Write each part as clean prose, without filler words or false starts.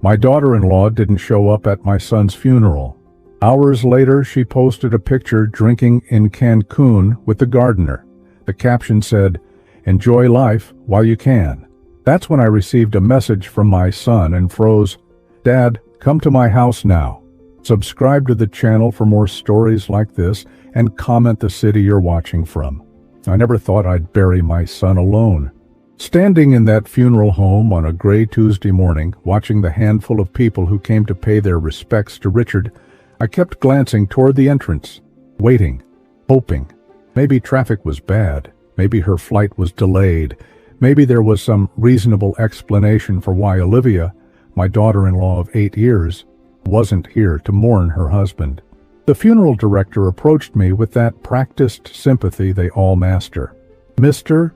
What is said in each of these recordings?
My daughter-in-law didn't show up at my son's funeral. Hours later, she posted a picture drinking in Cancun with the gardener. The caption said, "Enjoy life while you can." That's when I received a message from my son and froze. "Dad, come to my house now." Subscribe to the channel for more stories like this and comment the city you're watching from. I never thought I'd bury my son alone. Standing in that funeral home on a gray Tuesday morning, watching the handful of people who came to pay their respects to Richard, I kept glancing toward the entrance, waiting, hoping. Maybe traffic was bad. Maybe her flight was delayed. Maybe there was some reasonable explanation for why Olivia, my daughter-in-law of 8 years, wasn't here to mourn her husband. The funeral director approached me with that practiced sympathy they all master. "Mr.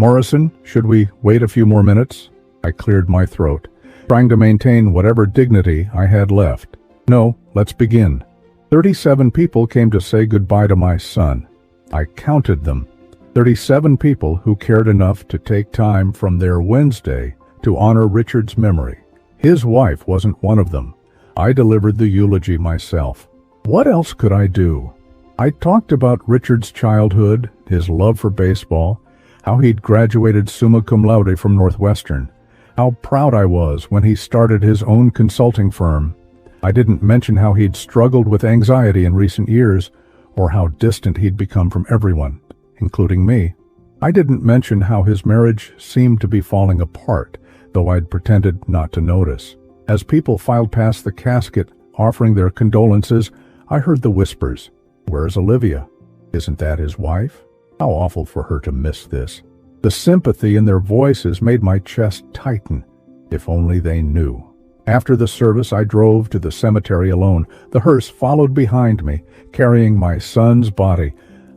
Morrison, should we wait a few more minutes?" I cleared my throat, trying to maintain whatever dignity I had left. "No, let's begin." 37 people came to say goodbye to my son. I counted them. 37 people who cared enough to take time from their Wednesday to honor Richard's memory. His wife wasn't one of them. I delivered the eulogy myself. What else could I do? I talked about Richard's childhood, his love for baseball, how he'd graduated summa cum laude from Northwestern, how proud I was when he started his own consulting firm. I didn't mention how he'd struggled with anxiety in recent years, or how distant he'd become from everyone, including me. I didn't mention how his marriage seemed to be falling apart, though I'd pretended not to notice. As people filed past the casket, offering their condolences, I heard the whispers. "Where's Olivia? Isn't that his wife? How awful for her to miss this." The sympathy in their voices made my chest tighten. If only they knew. After the service, I drove to the cemetery alone. The hearse followed behind me, carrying my son's body.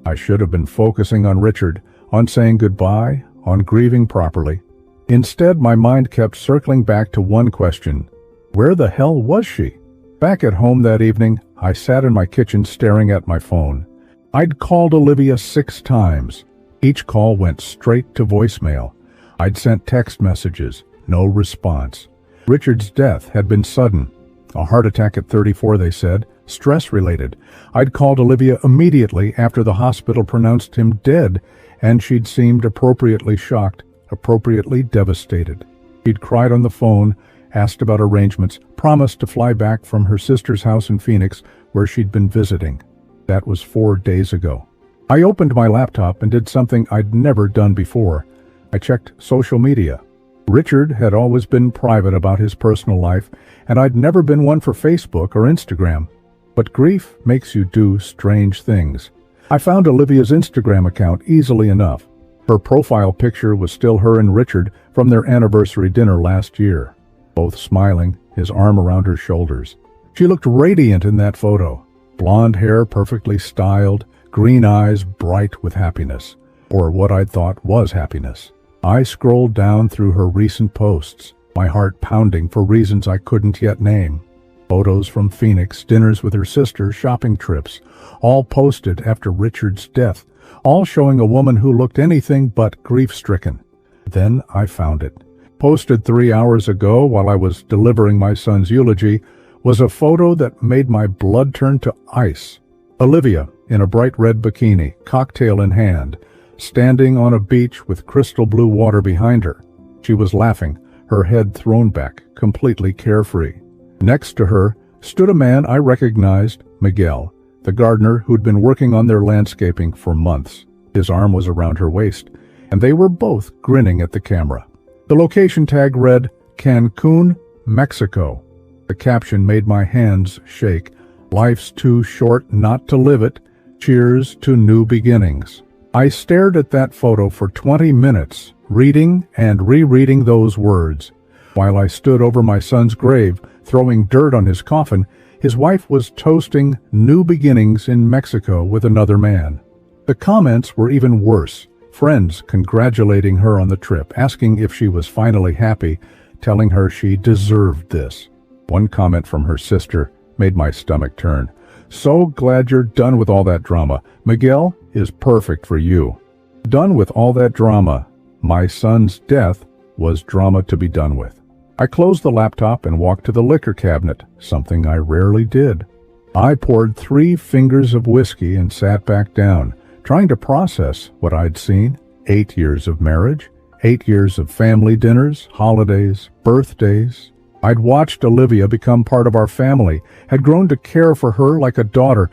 I should have been focusing on Richard, on saying goodbye, on grieving properly. Instead, my mind kept circling back to one question. Where the hell was she? Back at home that evening, I sat in my kitchen staring at my phone. I'd called Olivia 6 times. Each call went straight to voicemail. I'd sent text messages, no response. Richard's death had been sudden. A heart attack at 34, they said, stress-related. I'd called Olivia immediately after the hospital pronounced him dead, and she'd seemed appropriately shocked, appropriately devastated. She'd cried on the phone, asked about arrangements, promised to fly back from her sister's house in Phoenix, where she'd been visiting. That was 4 days ago. I opened my laptop and did something I'd never done before. I checked social media. Richard had always been private about his personal life, and I'd never been one for Facebook or Instagram. But grief makes you do strange things. I found Olivia's Instagram account easily enough. Her profile picture was still her and Richard from their anniversary dinner last year, both smiling, his arm around her shoulders. She looked radiant in that photo. Blonde hair perfectly styled, green eyes bright with happiness, or what I thought was happiness. I scrolled down through her recent posts, my heart pounding for reasons I couldn't yet name. Photos from Phoenix, dinners with her sister, shopping trips, all posted after Richard's death, all showing a woman who looked anything but grief-stricken. Then I found it. Posted 3 hours ago while I was delivering my son's eulogy was a photo that made my blood turn to ice. Olivia, in a bright red bikini, cocktail in hand, standing on a beach with crystal blue water behind her. She was laughing, her head thrown back, completely carefree. Next to her stood a man I recognized, Miguel, the gardener who'd been working on their landscaping for months. His arm was around her waist, and they were both grinning at the camera. The location tag read, Cancun, Mexico. The caption made my hands shake. Life's too short not to live it. Cheers to new beginnings. I stared at that photo for 20 minutes, reading and rereading those words. While I stood over my son's grave, throwing dirt on his coffin, his wife was toasting new beginnings in Mexico with another man. The comments were even worse. Friends congratulating her on the trip, asking if she was finally happy, telling her she deserved this. One comment from her sister made my stomach turn. So glad you're done with all that drama. Miguel is perfect for you. Done with all that drama. My son's death was drama to be done with. I closed the laptop and walked to the liquor cabinet, something I rarely did. I poured 3 fingers of whiskey and sat back down, trying to process what I'd seen. 8 years of marriage, 8 years of family dinners, holidays, birthdays. I'd watched Olivia become part of our family, had grown to care for her like a daughter.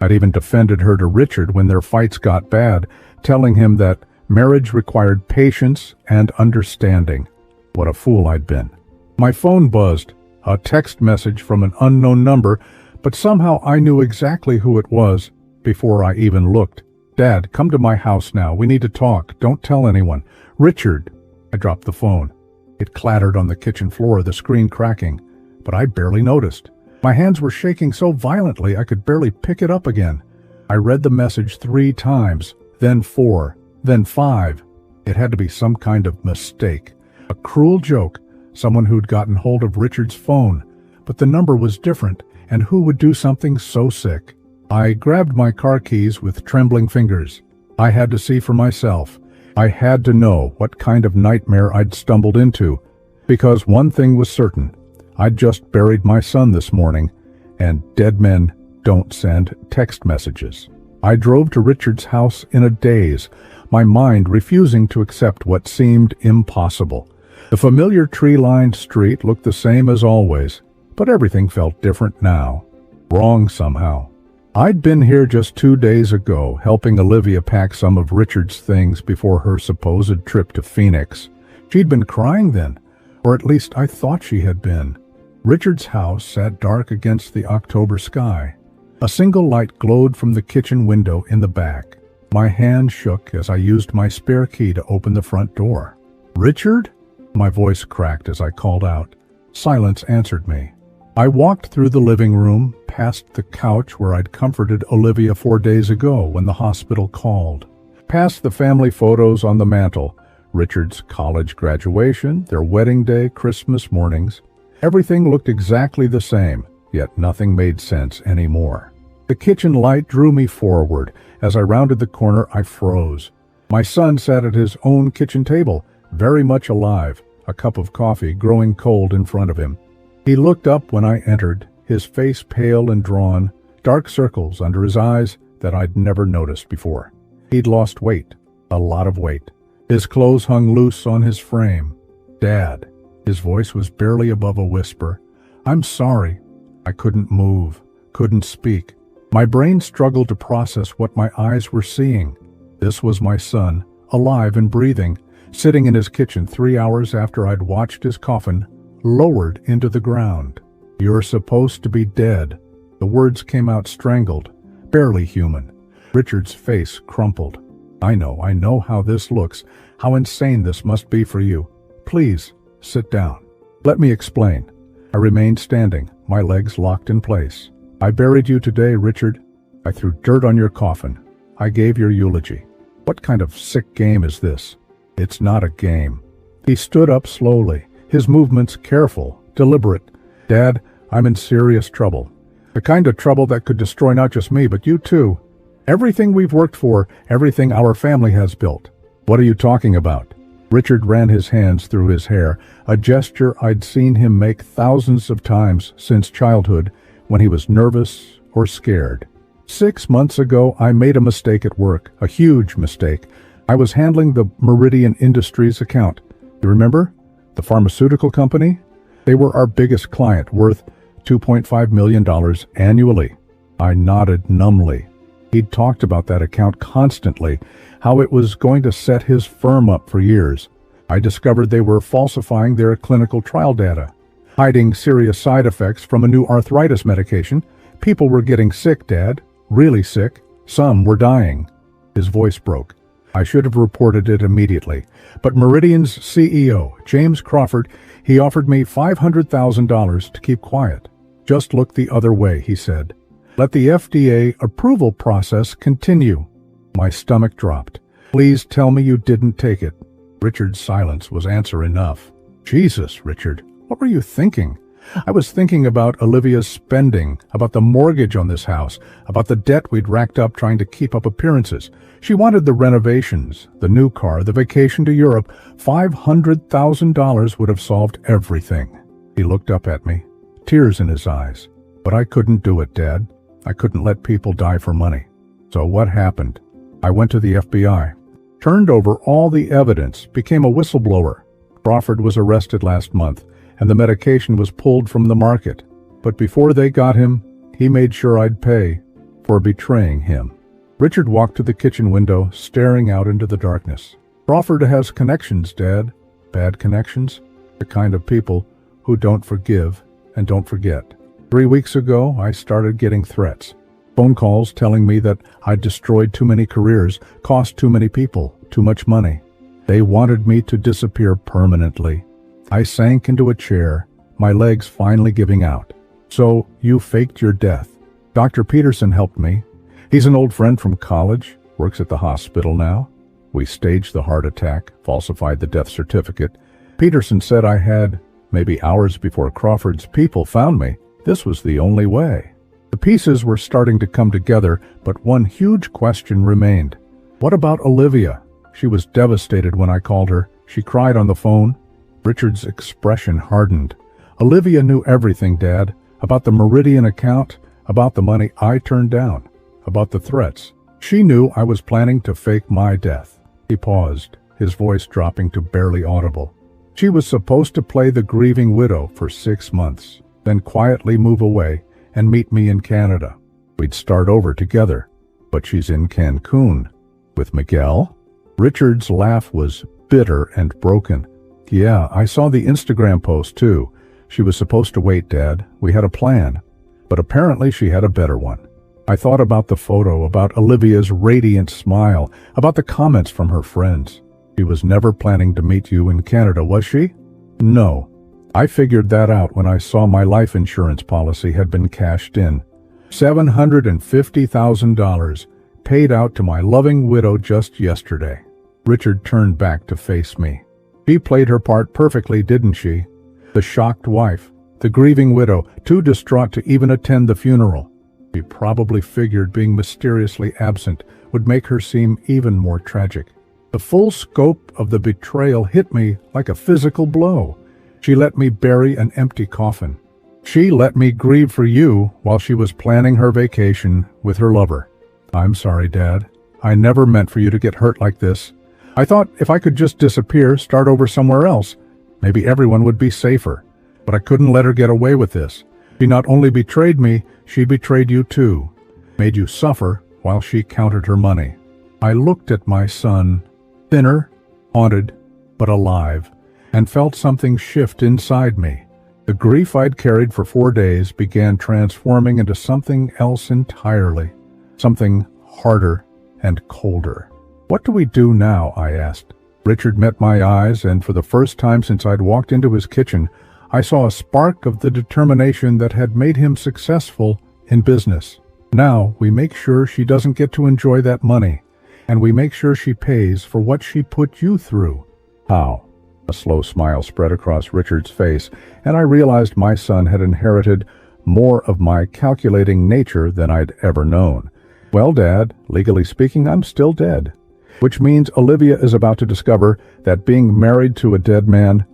I'd even defended her to Richard when their fights got bad, telling him that marriage required patience and understanding. What a fool I'd been. My phone buzzed, a text message from an unknown number, but somehow I knew exactly who it was before I even looked. "Dad, come to my house now. We need to talk. Don't tell anyone. Richard." I dropped the phone. It clattered on the kitchen floor, the screen cracking, but I barely noticed. My hands were shaking so violently I could barely pick it up again. I read the message 3 times, then 4, then 5. It had to be some kind of mistake. A cruel joke, someone who'd gotten hold of Richard's phone. But the number was different, and who would do something so sick? I grabbed my car keys with trembling fingers. I had to see for myself. I had to know what kind of nightmare I'd stumbled into, because one thing was certain. I'd just buried my son this morning, and dead men don't send text messages. I drove to Richard's house in a daze, my mind refusing to accept what seemed impossible. The familiar tree-lined street looked the same as always, but everything felt different now. Wrong somehow. I'd been here just 2 days ago, helping Olivia pack some of Richard's things before her supposed trip to Phoenix. She'd been crying then, or at least I thought she had been. Richard's house sat dark against the October sky. A single light glowed from the kitchen window in the back. My hand shook as I used my spare key to open the front door. "Richard?" My voice cracked as I called out. Silence answered me. I walked through the living room, past the couch where I'd comforted Olivia 4 days ago when the hospital called, past the family photos on the mantel, Richard's college graduation, their wedding day, Christmas mornings. Everything looked exactly the same, yet nothing made sense anymore. The kitchen light drew me forward. As I rounded the corner, I froze. My son sat at his own kitchen table, very much alive, a cup of coffee growing cold in front of him. He looked up when I entered, his face pale and drawn, dark circles under his eyes that I'd never noticed before. He'd lost weight, a lot of weight. His clothes hung loose on his frame. "Dad." His voice was barely above a whisper. "I'm sorry." I couldn't move, couldn't speak. My brain struggled to process what my eyes were seeing. This was my son, alive and breathing, sitting in his kitchen 3 hours after I'd watched his coffin lowered into the ground. "You're supposed to be dead." The words came out strangled, barely human. Richard's face crumpled. I know how this looks, how insane this must be for you. Please, sit down. Let me explain." I remained standing, my legs locked in place. "I buried you today, Richard. I threw dirt on your coffin. I gave your eulogy. What kind of sick game is this?" "It's not a game." He stood up slowly, his movements careful, deliberate. "Dad, I'm in serious trouble. The kind of trouble that could destroy not just me, but you too. Everything we've worked for, everything our family has built." "What are you talking about?" Richard ran his hands through his hair, a gesture I'd seen him make thousands of times since childhood when he was nervous or scared. 6 months ago, I made a mistake at work, a huge mistake. I was handling the Meridian Industries account. You remember? The pharmaceutical company? They were our biggest client, worth $2.5 million annually. I nodded numbly. He'd talked about that account constantly, how it was going to set his firm up for years. I discovered they were falsifying their clinical trial data, hiding serious side effects from a new arthritis medication. People were getting sick, Dad, really sick. Some were dying. His voice broke. I should have reported it immediately. But Meridian's CEO, James Crawford, he offered me $500,000 to keep quiet. "Just look the other way," he said. "Let the FDA approval process continue." My stomach dropped. "Please tell me you didn't take it." Richard's silence was answer enough. "Jesus, Richard, what were you thinking?" I was thinking about Olivia's spending, about the mortgage on this house, about the debt we'd racked up trying to keep up appearances. She wanted the renovations, the new car, the vacation to Europe. $500,000 would have solved everything. He looked up at me, tears in his eyes. But I couldn't do it, Dad. I couldn't let people die for money. So what happened? I went to the FBI, turned over all the evidence, became a whistleblower. Crawford was arrested last month, and the medication was pulled from the market. But before they got him, he made sure I'd pay for betraying him. Richard walked to the kitchen window, staring out into the darkness. Crawford has connections, Dad. Bad connections. The kind of people who don't forgive and don't forget. 3 weeks ago, I started getting threats. Phone calls telling me that I'd destroyed too many careers, cost too many people, too much money. They wanted me to disappear permanently. I sank into a chair, my legs finally giving out. So, you faked your death. Dr. Peterson helped me. He's an old friend from college, works at the hospital now. We staged the heart attack, falsified the death certificate. Peterson said I had, maybe hours before Crawford's people found me, this was the only way. The pieces were starting to come together, but one huge question remained. What about Olivia? She was devastated when I called her. She cried on the phone. Richard's expression hardened. Olivia knew everything, Dad, about the Meridian account, about the money I turned down, about the threats. She knew I was planning to fake my death. He paused, his voice dropping to barely audible. She was supposed to play the grieving widow for 6 months, then quietly move away and meet me in Canada. We'd start over together. But she's in Cancun. With Miguel? Richard's laugh was bitter and broken. Yeah, I saw the Instagram post too. She was supposed to wait, Dad. We had a plan. But apparently she had a better one. I thought about the photo, about Olivia's radiant smile, about the comments from her friends. She was never planning to meet you in Canada, was she? No. I figured that out when I saw my life insurance policy had been cashed in. $750,000 paid out to my loving widow just yesterday. Richard turned back to face me. She played her part perfectly, didn't she? The shocked wife, the grieving widow, too distraught to even attend the funeral. She probably figured being mysteriously absent would make her seem even more tragic. The full scope of the betrayal hit me like a physical blow. She let me bury an empty coffin. She let me grieve for you while she was planning her vacation with her lover. I'm sorry, Dad. I never meant for you to get hurt like this. I thought if I could just disappear, start over somewhere else, maybe everyone would be safer. But I couldn't let her get away with this. She not only betrayed me, she betrayed you too. Made you suffer while she counted her money. I looked at my son, thinner, haunted, but alive, and felt something shift inside me. The grief I'd carried for 4 days began transforming into something else entirely, something harder and colder. What do we do now? I asked. Richard met my eyes, and for the first time since I'd walked into his kitchen, I saw a spark of the determination that had made him successful in business. Now we make sure she doesn't get to enjoy that money, and we make sure she pays for what she put you through. How? A slow smile spread across Richard's face, and I realized my son had inherited more of my calculating nature than I'd ever known. Well, Dad, legally speaking, I'm still dead. Which means Olivia is about to discover that being married to a dead man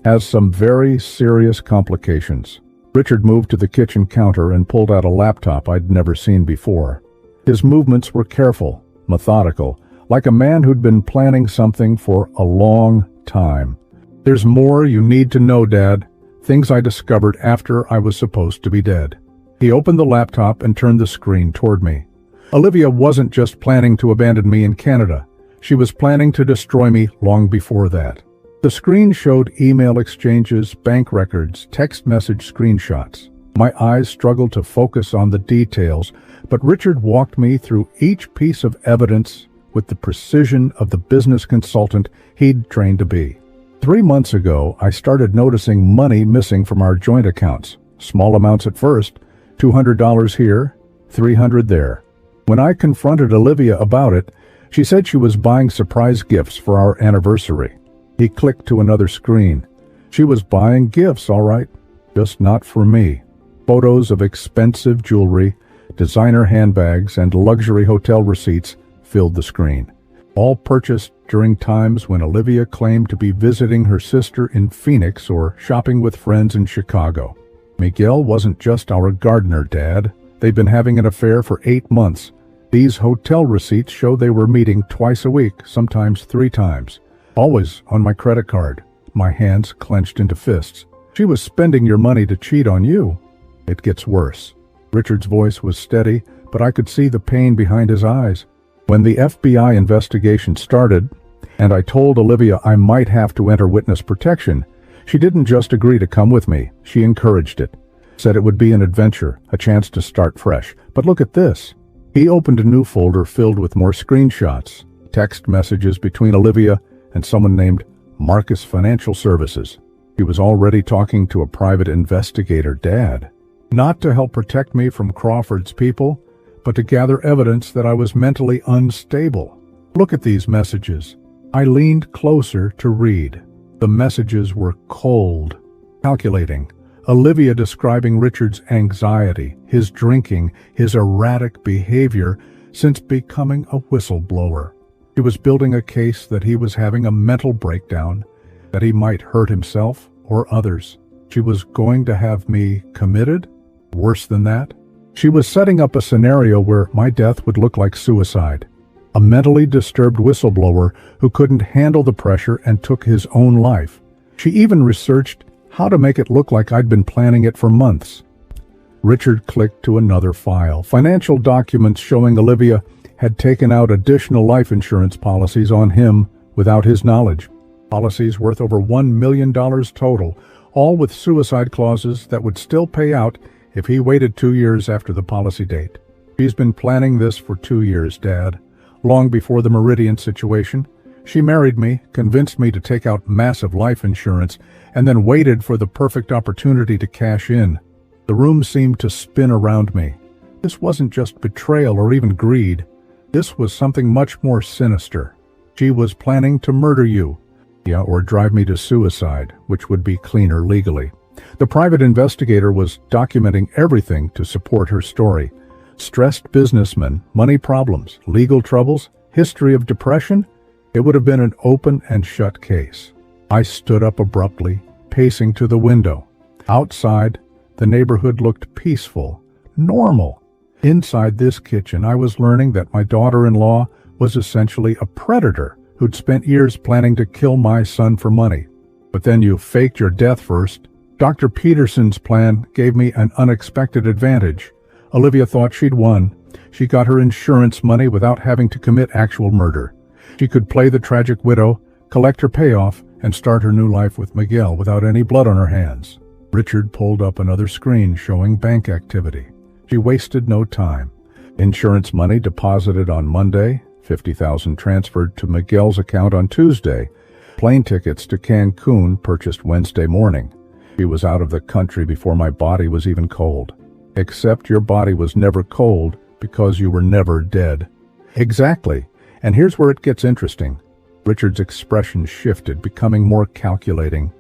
has some very serious complications. Richard moved to the kitchen counter and pulled out a laptop I'd never seen before. His movements were careful, methodical, like a man who'd been planning something for a long time. There's more you need to know, Dad. Things I discovered after I was supposed to be dead. He opened the laptop and turned the screen toward me. Olivia wasn't just planning to abandon me in Canada. She was planning to destroy me long before that. The screen showed email exchanges, bank records, text message screenshots. My eyes struggled to focus on the details, but Richard walked me through each piece of evidence with the precision of the business consultant he'd trained to be. 3 months ago, I started noticing money missing from our joint accounts. Small amounts at first, $200 here, $300 there. When I confronted Olivia about it, she said she was buying surprise gifts for our anniversary. He clicked to another screen. She was buying gifts, all right. Just not for me. Photos of expensive jewelry, designer handbags, and luxury hotel receipts filled the screen, all purchased during times when Olivia claimed to be visiting her sister in Phoenix or shopping with friends in Chicago. Miguel wasn't just our gardener, Dad. They'd been having an affair for 8 months. These hotel receipts show they were meeting twice a week, sometimes 3 times. Always on my credit card, my hands clenched into fists. She was spending your money to cheat on you. It gets worse. Richard's voice was steady, but I could see the pain behind his eyes. When the FBI investigation started, and I told Olivia I might have to enter witness protection, she didn't just agree to come with me, she encouraged it. Said it would be an adventure, a chance to start fresh. But look at this. He opened a new folder filled with more screenshots, text messages between Olivia and someone named Marcus Financial Services. He was already talking to a private investigator, Dad. Not to help protect me from Crawford's people, but to gather evidence that I was mentally unstable. Look at these messages. I leaned closer to read. The messages were cold, calculating. Olivia describing Richard's anxiety, his drinking, his erratic behavior since becoming a whistleblower. She was building a case that he was having a mental breakdown, that he might hurt himself or others. She was going to have me committed? Worse than that? She was setting up a scenario where my death would look like suicide. A mentally disturbed whistleblower who couldn't handle the pressure and took his own life. She even researched how to make it look like I'd been planning it for months. Richard clicked to another file. Financial documents showing Olivia had taken out additional life insurance policies on him without his knowledge. Policies worth over $1 million total, all with suicide clauses that would still pay out if he waited 2 years after the policy date. She's been planning this for 2 years, Dad. Long before the Meridian situation, she married me, convinced me to take out massive life insurance, and then waited for the perfect opportunity to cash in. The room seemed to spin around me. This wasn't just betrayal or even greed. This was something much more sinister. She was planning to murder you, or drive me to suicide, which would be cleaner legally. The private investigator was documenting everything to support her story. Stressed businessman, money problems, legal troubles, history of depression. It would have been an open and shut case. I stood up abruptly, pacing to the window. Outside, the neighborhood looked peaceful, normal. Inside this kitchen, I was learning that my daughter-in-law was essentially a predator who'd spent years planning to kill my son for money. But then you faked your death first. Dr. Peterson's plan gave me an unexpected advantage. Olivia thought she'd won. She got her insurance money without having to commit actual murder. She could play the tragic widow, collect her payoff, and start her new life with Miguel without any blood on her hands. Richard pulled up another screen showing bank activity. She wasted no time. Insurance money deposited on Monday, $50,000 transferred to Miguel's account on Tuesday. Plane tickets to Cancun purchased Wednesday morning. She was out of the country before my body was even cold. Except your body was never cold because you were never dead. Exactly. And here's where it gets interesting. Richard's expression shifted, becoming more calculating.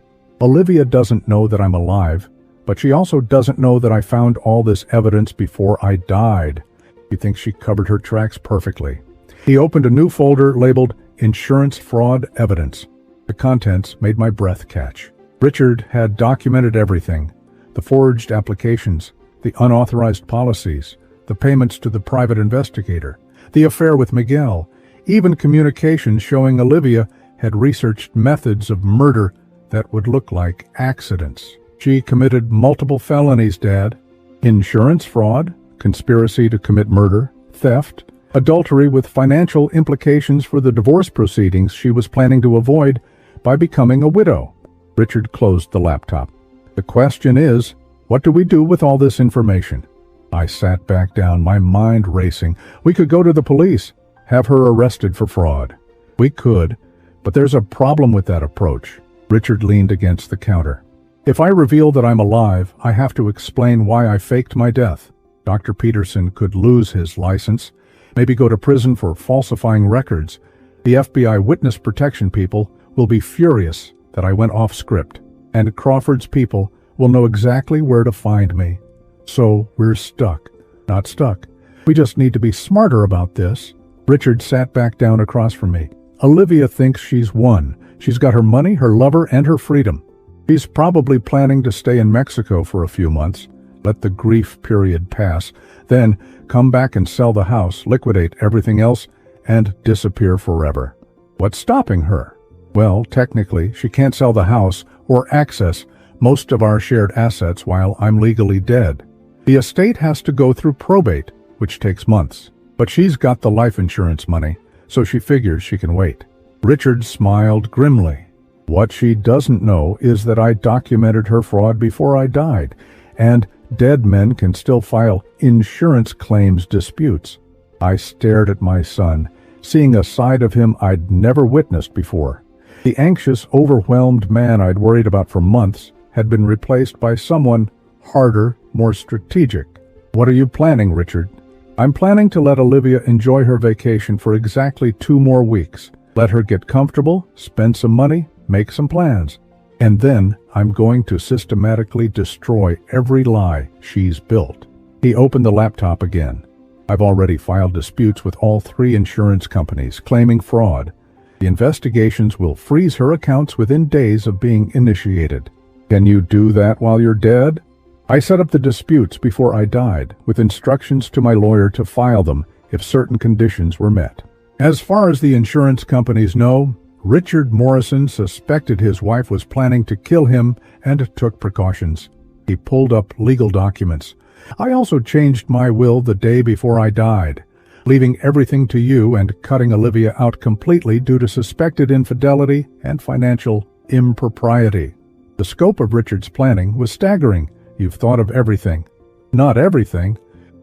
Olivia doesn't know that I'm alive, but she also doesn't know that I found all this evidence before I died. He thinks she covered her tracks perfectly. He opened a new folder labeled Insurance Fraud Evidence. The contents made my breath catch. Richard had documented everything. The forged applications, the unauthorized policies, the payments to the private investigator, the affair with Miguel, even communications showing Olivia had researched methods of murder that would look like accidents. She committed multiple felonies, Dad. Insurance fraud, conspiracy to commit murder, theft, adultery with financial implications for the divorce proceedings she was planning to avoid by becoming a widow. Richard closed the laptop. The question is, what do we do with all this information? I sat back down, my mind racing. We could go to the police, have her arrested for fraud. We could, but there's a problem with that approach. Richard leaned against the counter. If I reveal that I'm alive, I have to explain why I faked my death. Dr. Peterson could lose his license, maybe go to prison for falsifying records. The FBI witness protection people will be furious that I went off script, and Crawford's people will know exactly where to find me. So we're stuck. Not stuck. We just need to be smarter about this. Richard sat back down across from me. Olivia thinks she's won. She's got her money, her lover, and her freedom. She's probably planning to stay in Mexico for a few months, let the grief period pass, then come back and sell the house, liquidate everything else, and disappear forever. What's stopping her? Well, technically, she can't sell the house or access most of our shared assets while I'm legally dead. The estate has to go through probate, which takes months. But she's got the life insurance money, so she figures she can wait. Richard smiled grimly. What she doesn't know is that I documented her fraud before I died, and dead men can still file insurance claims disputes. I stared at my son, seeing a side of him I'd never witnessed before. The anxious, overwhelmed man I'd worried about for months had been replaced by someone harder, more strategic. What are you planning, Richard? I'm planning to let Olivia enjoy her vacation for exactly 2 more weeks. Let her get comfortable, spend some money, make some plans. And then I'm going to systematically destroy every lie she's built. He opened the laptop again. I've already filed disputes with all 3 insurance companies claiming fraud. The investigations will freeze her accounts within days of being initiated. Can you do that while you're dead? I set up the disputes before I died, with instructions to my lawyer to file them if certain conditions were met. As far as the insurance companies know, Richard Morrison suspected his wife was planning to kill him and took precautions. He pulled up legal documents. I also changed my will the day before I died, leaving everything to you and cutting Olivia out completely due to suspected infidelity and financial impropriety. The scope of Richard's planning was staggering. You've thought of everything. Not everything.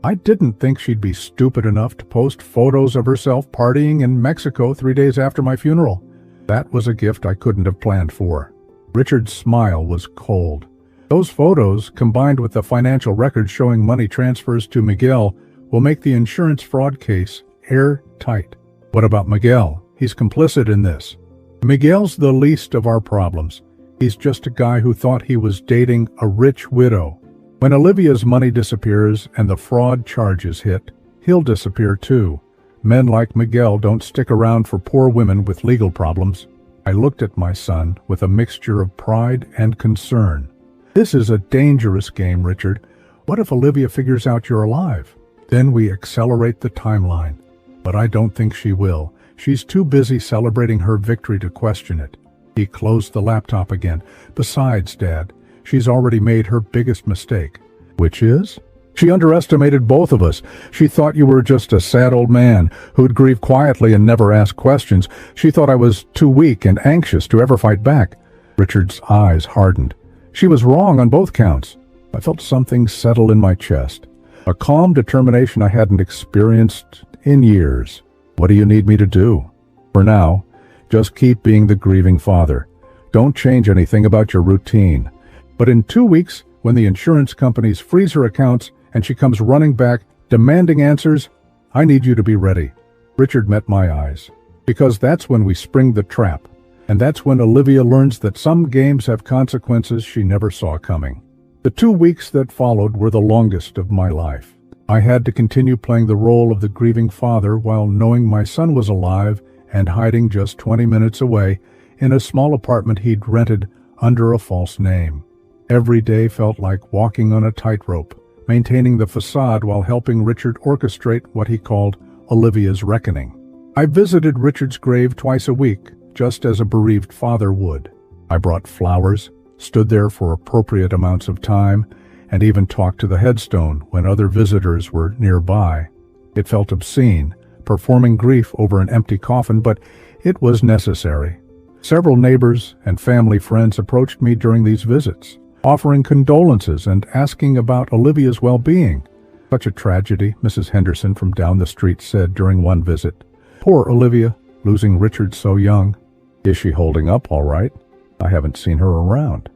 I didn't think she'd be stupid enough to post photos of herself partying in Mexico 3 days after my funeral. That was a gift I couldn't have planned for. Richard's smile was cold. Those photos, combined with the financial records showing money transfers to Miguel, will make the insurance fraud case airtight. What about Miguel? He's complicit in this. Miguel's the least of our problems. He's just a guy who thought he was dating a rich widow. When Olivia's money disappears and the fraud charges hit, he'll disappear too. Men like Miguel don't stick around for poor women with legal problems. I looked at my son with a mixture of pride and concern. This is a dangerous game, Richard. What if Olivia figures out you're alive? Then we accelerate the timeline. But I don't think she will. She's too busy celebrating her victory to question it. He closed the laptop again. Besides, Dad, she's already made her biggest mistake. Which is? She underestimated both of us. She thought you were just a sad old man who'd grieve quietly and never ask questions. She thought I was too weak and anxious to ever fight back. Richard's eyes hardened. She was wrong on both counts. I felt something settle in my chest. A calm determination I hadn't experienced in years. What do you need me to do? For now, just keep being the grieving father. Don't change anything about your routine. But in 2 weeks, when the insurance companies freeze her accounts and she comes running back, demanding answers, I need you to be ready. Richard met my eyes. Because that's when we spring the trap. And that's when Olivia learns that some games have consequences she never saw coming. The 2 weeks that followed were the longest of my life. I had to continue playing the role of the grieving father while knowing my son was alive and hiding just 20 minutes away in a small apartment he'd rented under a false name. Every day felt like walking on a tightrope, maintaining the facade while helping Richard orchestrate what he called Olivia's reckoning. I visited Richard's grave twice a week, just as a bereaved father would. I brought flowers, stood there for appropriate amounts of time, and even talked to the headstone when other visitors were nearby. It felt obscene, performing grief over an empty coffin, but it was necessary. Several neighbors and family friends approached me during these visits, offering condolences and asking about Olivia's well-being. Such a tragedy, Mrs. Henderson from down the street said during one visit. Poor Olivia, losing Richard so young. Is she holding up all right? I haven't seen her around.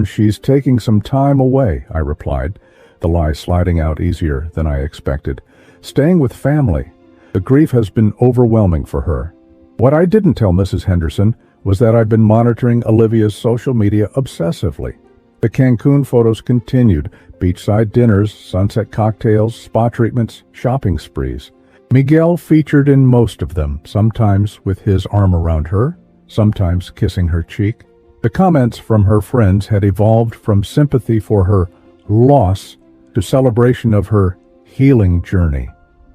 She's taking some time away, I replied, the lie sliding out easier than I expected. Staying with family. The grief has been overwhelming for her. What I didn't tell Mrs. Henderson was that I've been monitoring Olivia's social media obsessively. The Cancun photos continued: beachside dinners, sunset cocktails, spa treatments, shopping sprees. Miguel featured in most of them, sometimes with his arm around her, sometimes kissing her cheek. The comments from her friends had evolved from sympathy for her loss to celebration of her healing journey.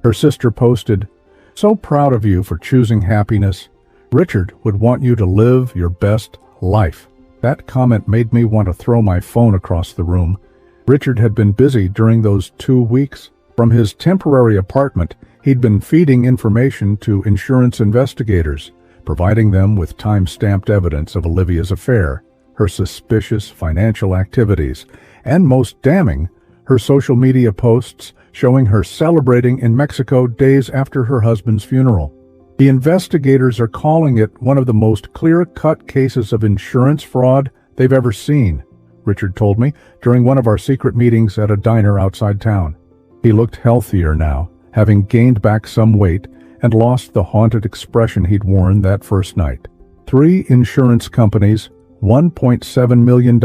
Her sister posted, "So proud of you for choosing happiness. Richard would want you to live your best life." That comment made me want to throw my phone across the room. Richard had been busy during those 2 weeks. From his temporary apartment, he'd been feeding information to insurance investigators, providing them with time-stamped evidence of Olivia's affair, her suspicious financial activities, and most damning, her social media posts showing her celebrating in Mexico days after her husband's funeral. The investigators are calling it one of the most clear-cut cases of insurance fraud they've ever seen, Richard told me during one of our secret meetings at a diner outside town. He looked healthier now, having gained back some weight and lost the haunted expression he'd worn that first night. 3 insurance companies, $1.7 million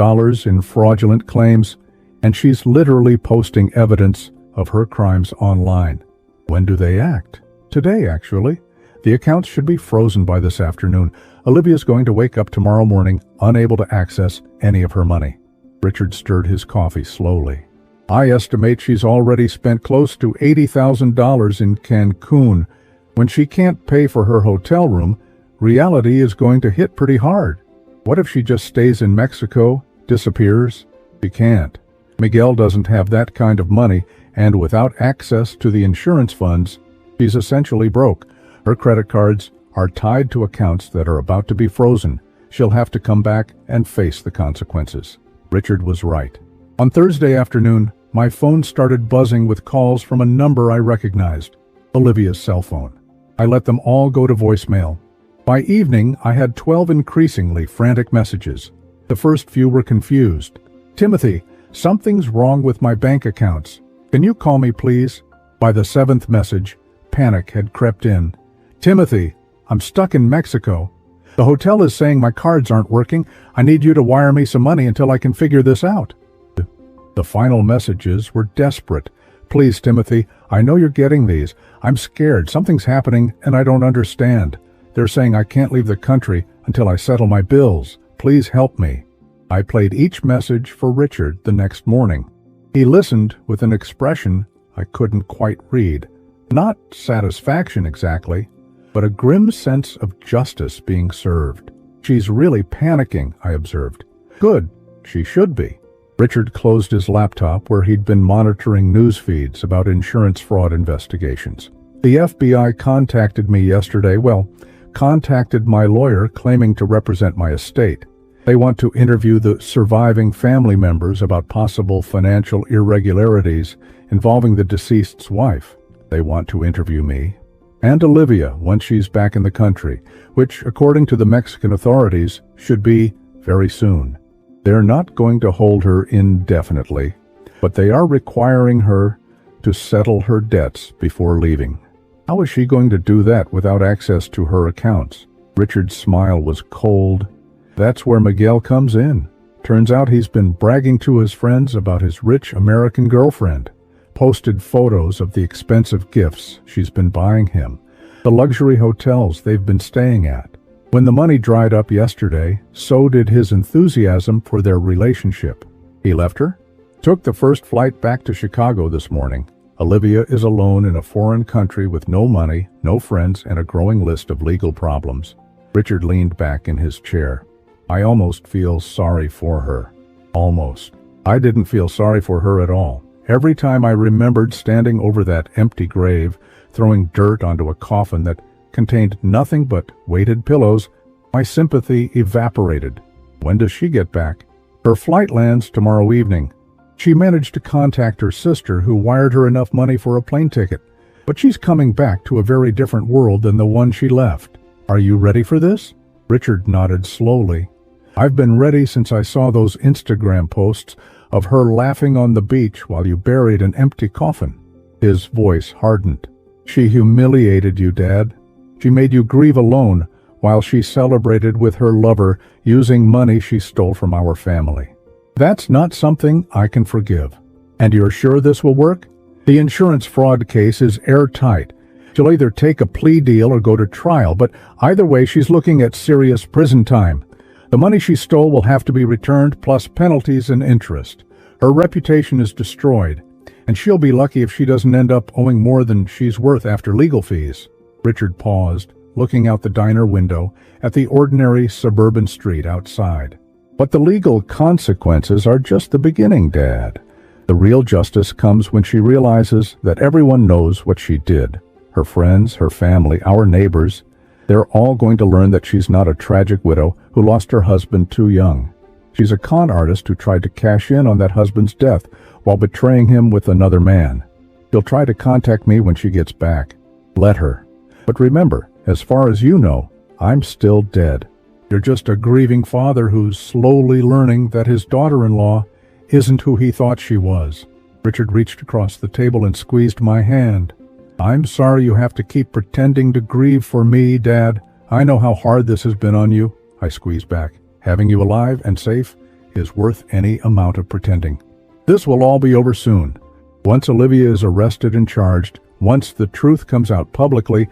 in fraudulent claims, and she's literally posting evidence of her crimes online. When do they act? Today, actually. The accounts should be frozen by this afternoon. Olivia's going to wake up tomorrow morning unable to access any of her money. Richard stirred his coffee slowly. I estimate she's already spent close to $80,000 in Cancun. When she can't pay for her hotel room, reality is going to hit pretty hard. What if she just stays in Mexico, disappears? She can't. Miguel doesn't have that kind of money, and without access to the insurance funds, she's essentially broke. Her credit cards are tied to accounts that are about to be frozen. She'll have to come back and face the consequences. Richard was right. On Thursday afternoon, my phone started buzzing with calls from a number I recognized, Olivia's cell phone. I let them all go to voicemail. By evening, I had 12 increasingly frantic messages. The first few were confused. "Timothy, something's wrong with my bank accounts. Can you call me, please?" By the 7th message, panic had crept in. "Timothy, I'm stuck in Mexico. The hotel is saying my cards aren't working. I need you to wire me some money until I can figure this out." The final messages were desperate. "Please, Timothy, I know you're getting these. I'm scared. Something's happening and I don't understand. They're saying I can't leave the country until I settle my bills. Please help me." I played each message for Richard the next morning. He listened with an expression I couldn't quite read. Not satisfaction exactly, but a grim sense of justice being served. "She's really panicking," I observed. "Good, she should be." Richard closed his laptop where he'd been monitoring news feeds about insurance fraud investigations. "The FBI contacted me yesterday, contacted my lawyer claiming to represent my estate. They want to interview the surviving family members about possible financial irregularities involving the deceased's wife. They want to interview me and Olivia once she's back in the country, which, according to the Mexican authorities, should be very soon. They're not going to hold her indefinitely, but they are requiring her to settle her debts before leaving. How is she going to do that without access to her accounts?" Richard's smile was cold. "That's where Miguel comes in. Turns out he's been bragging to his friends about his rich American girlfriend. Posted photos of the expensive gifts she's been buying him, the luxury hotels they've been staying at. When the money dried up yesterday, so did his enthusiasm for their relationship. He left her, took the first flight back to Chicago this morning. Olivia is alone in a foreign country with no money, no friends, and a growing list of legal problems." Richard leaned back in his chair. "I almost feel sorry for her. Almost. I didn't feel sorry for her at all. Every time I remembered standing over that empty grave, throwing dirt onto a coffin that contained nothing but weighted pillows, my sympathy evaporated. When does she get back?" "Her flight lands tomorrow evening. She managed to contact her sister, who wired her enough money for a plane ticket. But she's coming back to a very different world than the one she left. Are you ready for this?" Richard nodded slowly. "I've been ready since I saw those Instagram posts of her laughing on the beach while you buried an empty coffin." His voice hardened. "She humiliated you, Dad. She made you grieve alone while she celebrated with her lover using money she stole from our family. That's not something I can forgive. And you're sure this will work? The insurance fraud case is airtight. She'll either take a plea deal or go to trial, but either way she's looking at serious prison time. The money she stole will have to be returned, plus penalties and interest. Her reputation is destroyed, and she'll be lucky if she doesn't end up owing more than she's worth after legal fees. Richard paused, looking out the diner window at the ordinary suburban street outside. But the legal consequences are just the beginning, Dad. The real justice comes when she realizes that everyone knows what she did. Her friends, her family, our neighbors, they're all going to learn that she's not a tragic widow who lost her husband too young. She's a con artist who tried to cash in on that husband's death while betraying him with another man. She'll try to contact me when she gets back. Let her. But remember, as far as you know, I'm still dead. You're just a grieving father who's slowly learning that his daughter-in-law isn't who he thought she was. Richard reached across the table and squeezed my hand. I'm sorry you have to keep pretending to grieve for me, Dad. I know how hard this has been on you. I squeezed back. Having you alive and safe is worth any amount of pretending. This will all be over soon. Once Olivia is arrested and charged, once the truth comes out publicly,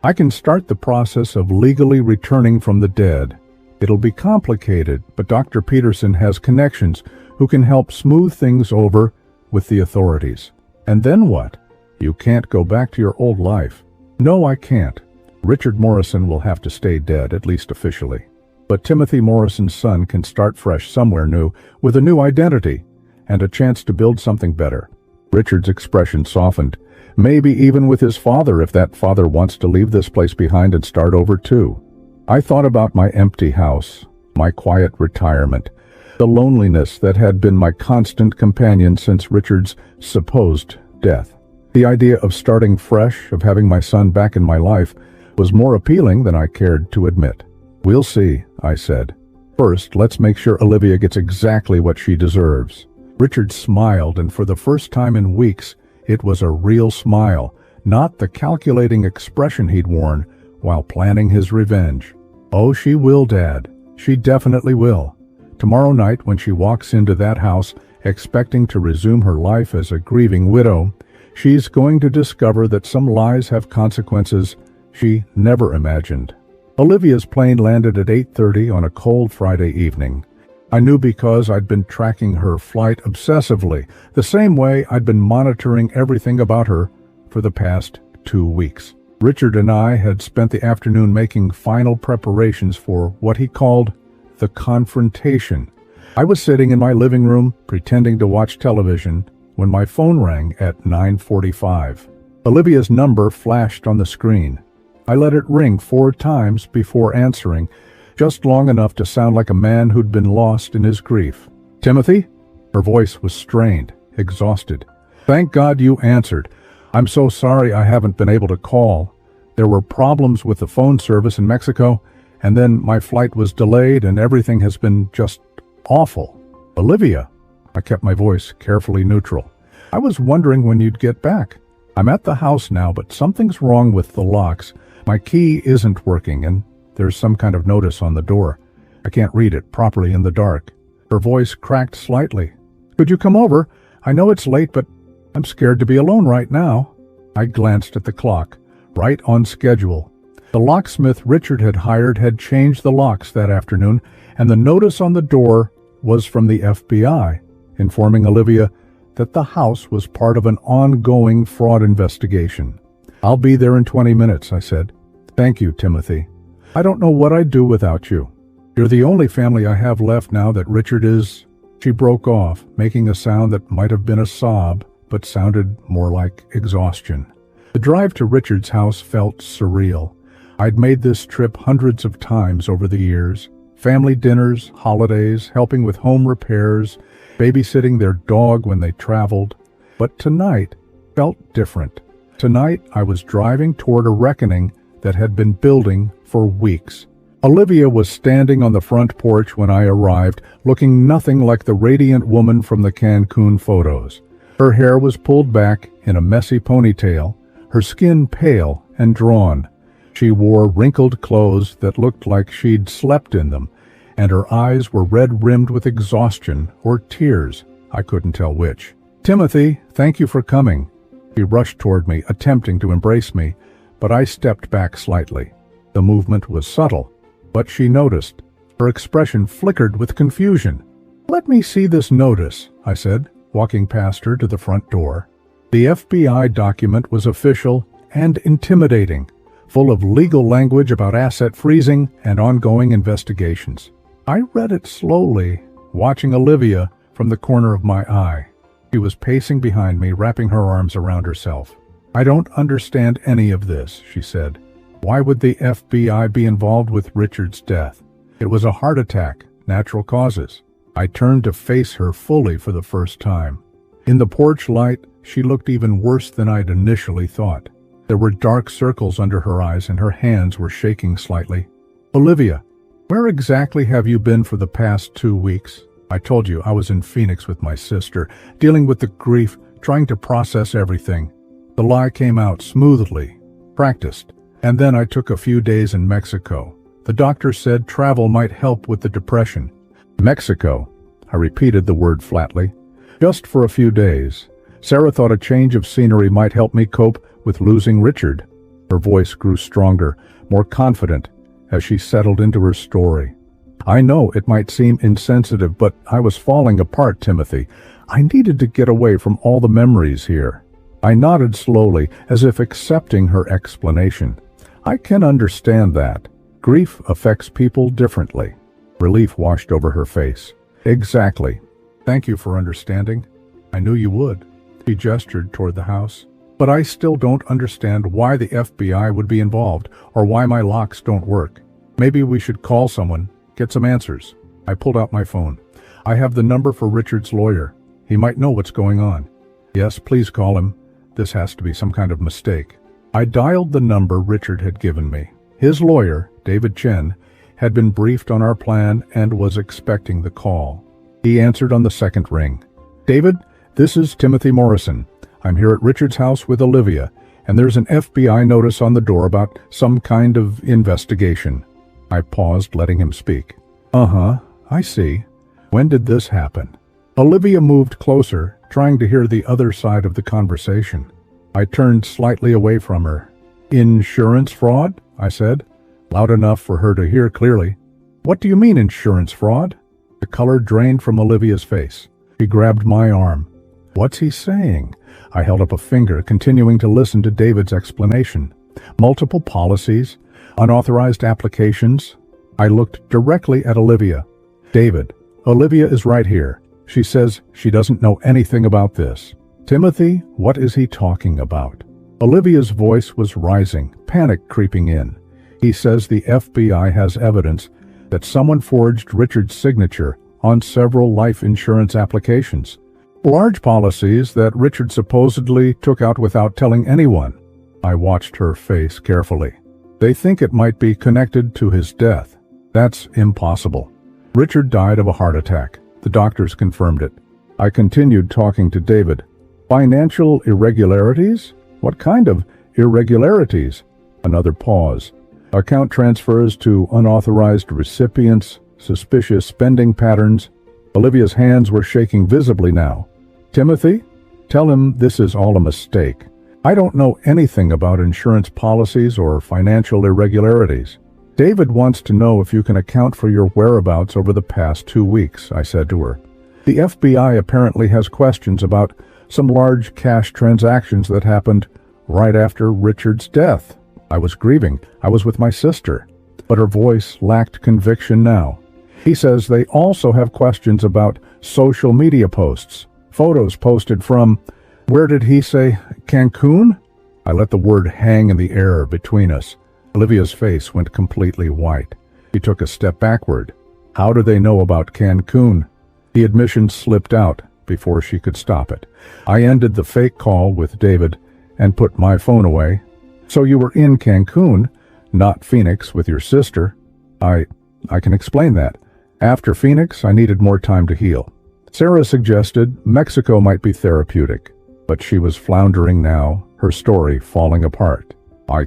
I can start the process of legally returning from the dead. It'll be complicated, but Dr. Peterson has connections who can help smooth things over with the authorities. And then what? You can't go back to your old life. No, I can't. Richard Morrison will have to stay dead, at least officially. But Timothy Morrison's son can start fresh somewhere new, with a new identity, and a chance to build something better. Richard's expression softened, maybe even with his father if that father wants to leave this place behind and start over too. I thought about my empty house, my quiet retirement, the loneliness that had been my constant companion since Richard's supposed death. The idea of starting fresh, of having my son back in my life, was more appealing than I cared to admit. We'll see, I said. First, let's make sure Olivia gets exactly what she deserves. Richard smiled, and for the first time in weeks, it was a real smile, not the calculating expression he'd worn while planning his revenge. Oh, she will, Dad. She definitely will. Tomorrow night, when she walks into that house, expecting to resume her life as a grieving widow, she's going to discover that some lies have consequences she never imagined. Olivia's plane landed at 8:30 on a cold Friday evening. I knew because I'd been tracking her flight obsessively, the same way I'd been monitoring everything about her for the past 2 weeks. Richard and I had spent the afternoon making final preparations for what he called the confrontation. I was sitting in my living room, pretending to watch television, when my phone rang at 9:45. Olivia's number flashed on the screen. I let it ring 4 times before answering, just long enough to sound like a man who'd been lost in his grief. Timothy? Her voice was strained, exhausted. Thank God you answered. I'm so sorry I haven't been able to call. There were problems with the phone service in Mexico, and then my flight was delayed and everything has been just awful. Olivia? I kept my voice carefully neutral. I was wondering when you'd get back. I'm at the house now, but something's wrong with the locks. My key isn't working, and there's some kind of notice on the door. I can't read it properly in the dark. Her voice cracked slightly. Could you come over? I know it's late, but I'm scared to be alone right now. I glanced at the clock. Right on schedule. The locksmith Richard had hired had changed the locks that afternoon, and the notice on the door was from the FBI, informing Olivia that the house was part of an ongoing fraud investigation. I'll be there in 20 minutes, I said. Thank you, Timothy. I don't know what I'd do without you. You're the only family I have left now that Richard is... She broke off, making a sound that might have been a sob, but sounded more like exhaustion. The drive to Richard's house felt surreal. I'd made this trip hundreds of times over the years. Family dinners, holidays, helping with home repairs, babysitting their dog when they traveled. But tonight felt different. Tonight I was driving toward a reckoning that had been building for weeks. Olivia was standing on the front porch when I arrived, looking nothing like the radiant woman from the Cancun photos. Her hair was pulled back in a messy ponytail, her skin pale and drawn. She wore wrinkled clothes that looked like she'd slept in them, and her eyes were red-rimmed with exhaustion or tears. I couldn't tell which. "Timothy, thank you for coming." She rushed toward me, attempting to embrace me, but I stepped back slightly. The movement was subtle, but she noticed. Her expression flickered with confusion. "Let me see this notice," I said, walking past her to the front door. The FBI document was official and intimidating, full of legal language about asset freezing and ongoing investigations. I read it slowly, watching Olivia from the corner of my eye. She was pacing behind me, wrapping her arms around herself. "I don't understand any of this," she said. "Why would the FBI be involved with Richard's death? It was a heart attack, natural causes." I turned to face her fully for the first time. In the porch light, she looked even worse than I'd initially thought. There were dark circles under her eyes and her hands were shaking slightly. "Olivia, where exactly have you been for the past 2 weeks? I told you I was in Phoenix with my sister, dealing with the grief, trying to process everything." The lie came out smoothly, practiced, and then I took a few days in Mexico. The doctor said travel might help with the depression. "Mexico," I repeated the word flatly. "Just for a few days. Sarah thought a change of scenery might help me cope with losing Richard." Her voice grew stronger, more confident, as she settled into her story. "I know it might seem insensitive, but I was falling apart, Timothy. I needed to get away from all the memories here." I nodded slowly, as if accepting her explanation. "I can understand that. Grief affects people differently." Relief washed over her face. "Exactly. Thank you for understanding. I knew you would." She gestured toward the house. "But I still don't understand why the FBI would be involved, or why my locks don't work. Maybe we should call someone, get some answers." I pulled out my phone. "I have the number for Richard's lawyer. He might know what's going on." "Yes, please call him. This has to be some kind of mistake." I dialed the number Richard had given me. His lawyer, David Chen, had been briefed on our plan and was expecting the call. He answered on the second ring. "David, this is Timothy Morrison. I'm here at Richard's house with Olivia, and there's an FBI notice on the door about some kind of investigation." I paused, letting him speak. I see. When did this happen?" Olivia moved closer, trying to hear the other side of the conversation. I turned slightly away from her. "Insurance fraud?" I said, loud enough for her to hear clearly. "What do you mean, insurance fraud?" The color drained from Olivia's face. She grabbed my arm. "What's he saying?" I held up a finger, continuing to listen to David's explanation. "Multiple policies, unauthorized applications." I looked directly at Olivia. "David, Olivia is right here. She says she doesn't know anything about this." "Timothy, what is he talking about?" Olivia's voice was rising, panic creeping in. "He says the FBI has evidence that someone forged Richard's signature on several life insurance applications. Large policies that Richard supposedly took out without telling anyone." I watched her face carefully. "They think it might be connected to his death." "That's impossible. Richard died of a heart attack. The doctors confirmed it." I continued talking to David. "Financial irregularities? What kind of irregularities?" Another pause. "Account transfers to unauthorized recipients, suspicious spending patterns." Olivia's hands were shaking visibly now. "Timothy, tell him this is all a mistake. I don't know anything about insurance policies or financial irregularities." "David wants to know if you can account for your whereabouts over the past 2 weeks," I said to her. "The FBI apparently has questions about some large cash transactions that happened right after Richard's death." I was grieving. I was with my sister. But her voice lacked conviction now. "He says they also have questions about social media posts, photos posted from, where did he say, Cancun?" I let the word hang in the air between us. Olivia's face went completely white. She took a step backward. "How do they know about Cancun?" The admission slipped out before she could stop it. I ended the fake call with David and put my phone away. "So you were in Cancun, not Phoenix, with your sister." I can explain that. After Phoenix, I needed more time to heal. Sarah suggested Mexico might be therapeutic, but she was floundering now, her story falling apart.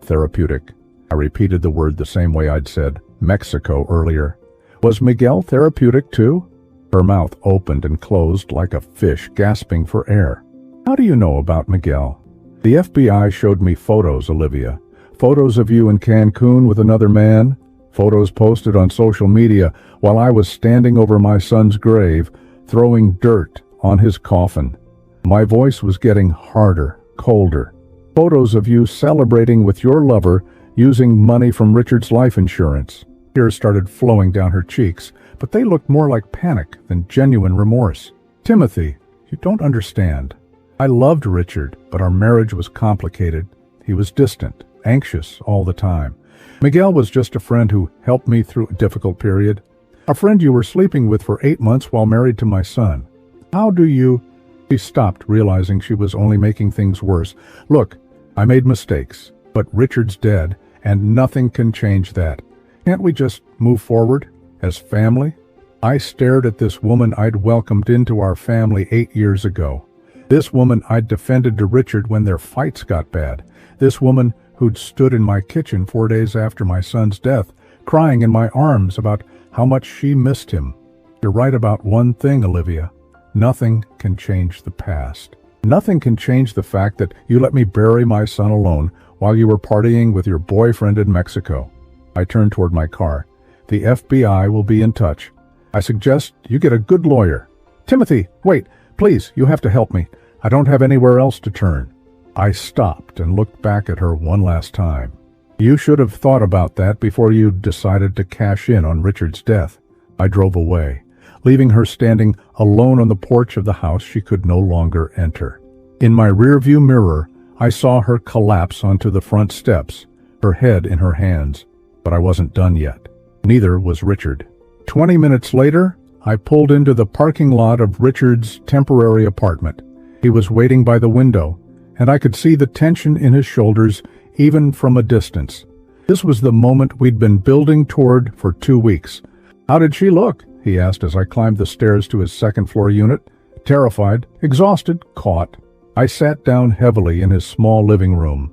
"Therapeutic." I repeated the word the same way I'd said Mexico earlier. Was Miguel therapeutic too? Her mouth opened and closed like a fish gasping for air. How do you know about Miguel? The FBI showed me photos, Olivia. Photos of you in Cancun with another man. Photos posted on social media while I was standing over my son's grave, throwing dirt on his coffin. My voice was getting harder, colder. Photos of you celebrating with your lover using money from Richard's life insurance. Tears started flowing down her cheeks, but they looked more like panic than genuine remorse. Timothy, you don't understand. I loved Richard, but our marriage was complicated. He was distant, anxious all the time. Miguel was just a friend who helped me through a difficult period. A friend you were sleeping with for 8 months while married to my son. How do you... She stopped, realizing she was only making things worse. Look, I made mistakes, but Richard's dead, and nothing can change that. Can't we just move forward as family? I stared at this woman I'd welcomed into our family 8 years ago. This woman I'd defended to Richard when their fights got bad. This woman who'd stood in my kitchen 4 days after my son's death, crying in my arms about how much she missed him. You're right about one thing, Olivia. Nothing can change the past. Nothing can change the fact that you let me bury my son alone while you were partying with your boyfriend in Mexico. I turned toward my car. The FBI will be in touch. I suggest you get a good lawyer. Timothy, wait, please, you have to help me. I don't have anywhere else to turn. I stopped and looked back at her one last time. You should have thought about that before you decided to cash in on Richard's death. I drove away, leaving her standing alone on the porch of the house she could no longer enter. In my rearview mirror, I saw her collapse onto the front steps, her head in her hands. But I wasn't done yet. Neither was Richard. 20 minutes later, I pulled into the parking lot of Richard's temporary apartment. He was waiting by the window, and I could see the tension in his shoulders even from a distance. This was the moment we'd been building toward for 2 weeks. How did she look? He asked as I climbed the stairs to his second-floor unit. Terrified, exhausted, caught. I sat down heavily in his small living room.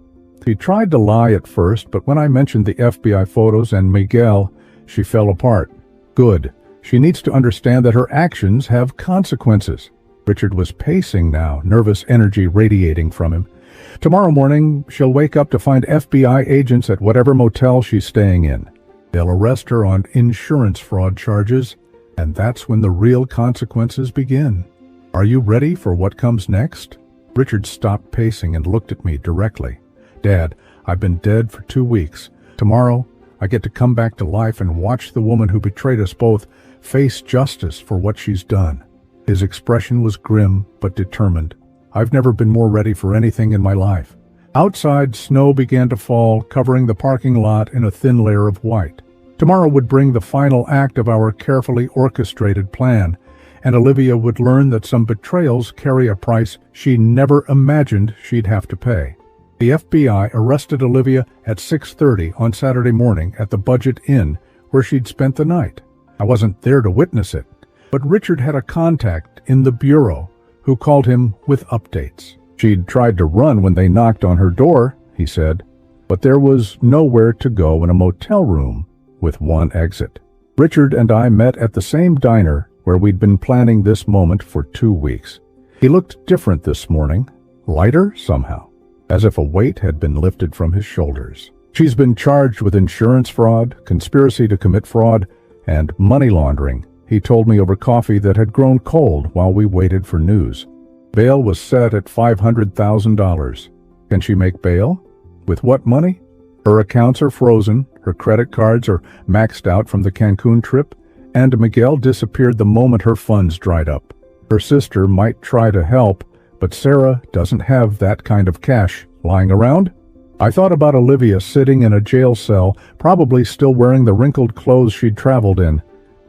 She tried to lie at first, but when I mentioned the FBI photos and Miguel, she fell apart. Good. She needs to understand that her actions have consequences. Richard was pacing now, nervous energy radiating from him. Tomorrow morning, she'll wake up to find FBI agents at whatever motel she's staying in. They'll arrest her on insurance fraud charges, and that's when the real consequences begin. Are you ready for what comes next? Richard stopped pacing and looked at me directly. Dad, I've been dead for 2 weeks. Tomorrow, I get to come back to life and watch the woman who betrayed us both face justice for what she's done. His expression was grim but determined. I've never been more ready for anything in my life. Outside, snow began to fall, covering the parking lot in a thin layer of white. Tomorrow would bring the final act of our carefully orchestrated plan, and Olivia would learn that some betrayals carry a price she never imagined she'd have to pay. The FBI arrested Olivia at 6:30 on Saturday morning at the Budget Inn, where she'd spent the night. I wasn't there to witness it, but Richard had a contact in the bureau who called him with updates. She'd tried to run when they knocked on her door, he said, but there was nowhere to go in a motel room with one exit. Richard and I met at the same diner where we'd been planning this moment for 2 weeks. He looked different this morning, lighter somehow, as if a weight had been lifted from his shoulders. She's been charged with insurance fraud, conspiracy to commit fraud, and money laundering, he told me over coffee that had grown cold while we waited for news. Bail was set at $500,000. Can she make bail? With what money? Her accounts are frozen, her credit cards are maxed out from the Cancun trip, and Miguel disappeared the moment her funds dried up. Her sister might try to help, but Sarah doesn't have that kind of cash lying around. I thought about Olivia sitting in a jail cell, probably still wearing the wrinkled clothes she'd traveled in.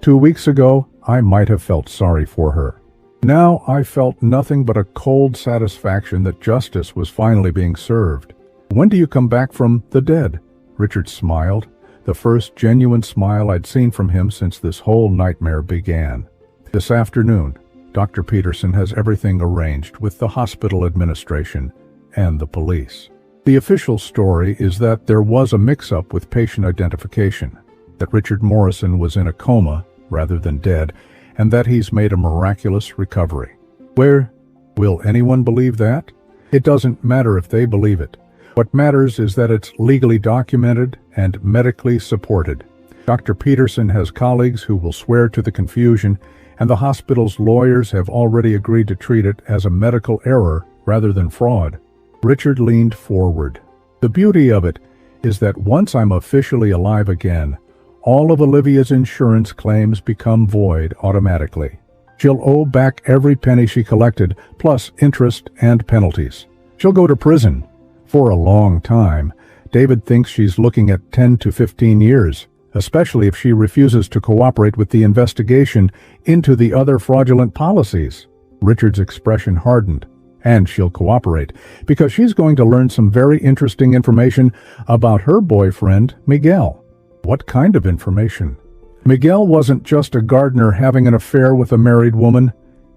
2 weeks ago, I might have felt sorry for her. Now I felt nothing but a cold satisfaction that justice was finally being served. When do you come back from the dead? Richard smiled, the first genuine smile I'd seen from him since this whole nightmare began. This afternoon, Dr. Peterson has everything arranged with the hospital administration and the police. The official story is that there was a mix-up with patient identification, that Richard Morrison was in a coma rather than dead, and that he's made a miraculous recovery. Where will anyone believe that? It doesn't matter if they believe it. What matters is that it's legally documented and medically supported. Dr. Peterson has colleagues who will swear to the confusion, and the hospital's lawyers have already agreed to treat it as a medical error rather than fraud. Richard leaned forward. The beauty of it is that once I'm officially alive again, all of Olivia's insurance claims become void automatically. She'll owe back every penny she collected, plus interest and penalties. She'll go to prison for a long time. David thinks she's looking at 10 to 15 years, especially if she refuses to cooperate with the investigation into the other fraudulent policies. Richard's expression hardened. And she'll cooperate, because she's going to learn some very interesting information about her boyfriend, Miguel. What kind of information? Miguel wasn't just a gardener having an affair with a married woman.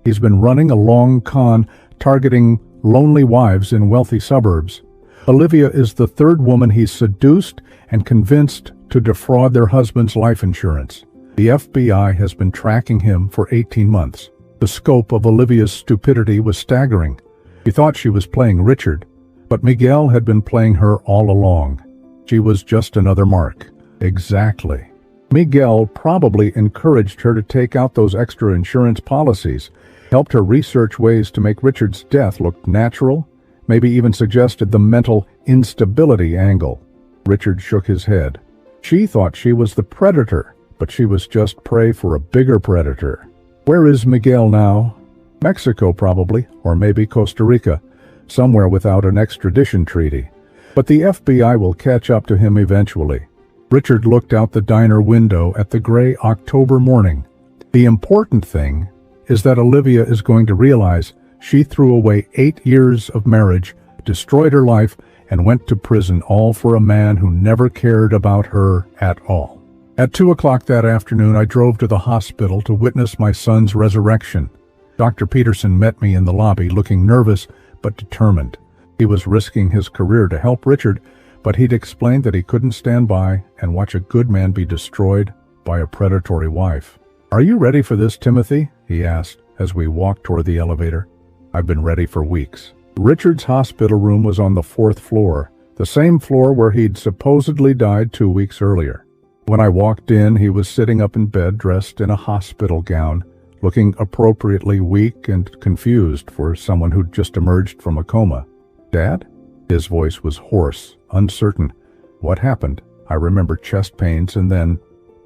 He's been running a long con targeting lonely wives in wealthy suburbs. Olivia is the third woman he's seduced and convinced to defraud their husband's life insurance. The FBI has been tracking him for 18 months. The scope of Olivia's stupidity was staggering. She thought she was playing Richard, but Miguel had been playing her all along. She was just another mark. Exactly. Miguel probably encouraged her to take out those extra insurance policies, helped her research ways to make Richard's death look natural, maybe even suggested the mental instability angle. Richard shook his head. She thought she was the predator, but she was just prey for a bigger predator. Where is Miguel now? Mexico probably, or maybe Costa Rica, somewhere without an extradition treaty. But the FBI will catch up to him eventually. Richard looked out the diner window at the gray October morning. The important thing is that Olivia is going to realize she threw away 8 years of marriage, destroyed her life, and went to prison, all for a man who never cared about her at all. At 2 o'clock that afternoon, I drove to the hospital to witness my son's resurrection. Dr. Peterson met me in the lobby, looking nervous but determined. He was risking his career to help Richard, but he'd explained that he couldn't stand by and watch a good man be destroyed by a predatory wife. "Are you ready for this, Timothy?" he asked as we walked toward the elevator. "I've been ready for weeks." Richard's hospital room was on the 4th floor, the same floor where he'd supposedly died 2 weeks earlier. When I walked in, he was sitting up in bed dressed in a hospital gown, looking appropriately weak and confused for someone who'd just emerged from a coma. "Dad?" His voice was hoarse, uncertain. "What happened?" I remember chest pains and then